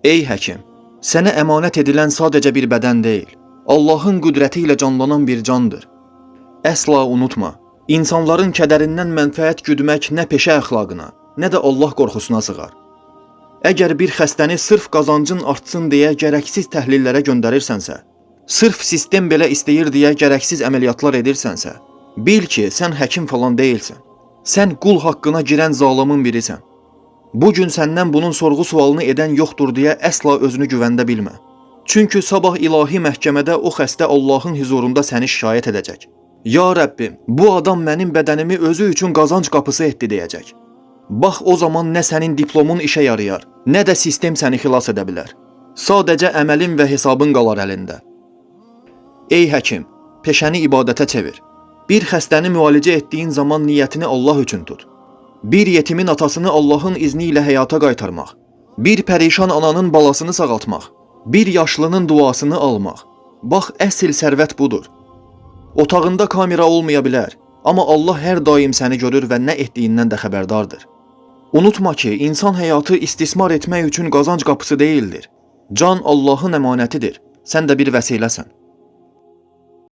Ey həkim, sənə əmanət edilən sadəcə bir bədən deyil, Allahın qüdrəti ilə canlanan bir candır. Əsla unutma, insanların kədərindən mənfəət güdmək nə peşə əxlaqına, nə də Allah qorxusuna sığar. Əgər bir xəstəni sırf qazancın artsın deyə gərəksiz təhlillərə göndərirsənsə, sırf sistem belə istəyir deyə gərəksiz əməliyyatlar edirsənsə, bil ki, sən həkim falan deyilsən. Sən qul haqqına girən zalımın birisən. Bugün səndən bunun sorğu sualını edən yoxdur deyə əsla özünü güvəndə bilmə. Çünki sabah ilahi məhkəmədə o xəstə Allahın huzurunda səni şikayət edəcək. Ya Rəbbim, bu adam mənim bədənimi özü üçün qazanc qapısı etdi deyəcək. Bax o zaman nə sənin diplomun işə yarayar, nə də sistem səni xilas edə bilər. Sadəcə əməlin və hesabın qalar əlində. Ey həkim, peşəni ibadətə çevir. Bir xəstəni müalicə etdiyin zaman niyyətini Allah üçün tut. Bir yetimin atasını Allahın izni ilə həyata qaytarmaq, bir pərişan ananın balasını sağaltmaq, bir yaşlının duasını almaq. Bax, əsl sərvət budur. Otağında kamera olmaya bilər, amma Allah hər daim səni görür və nə etdiyindən də xəbərdardır. Unutma ki, insan həyatı istismar etmək üçün qazanc qapısı deyildir. Can Allahın əmanətidir, sən də bir vəsiləsən.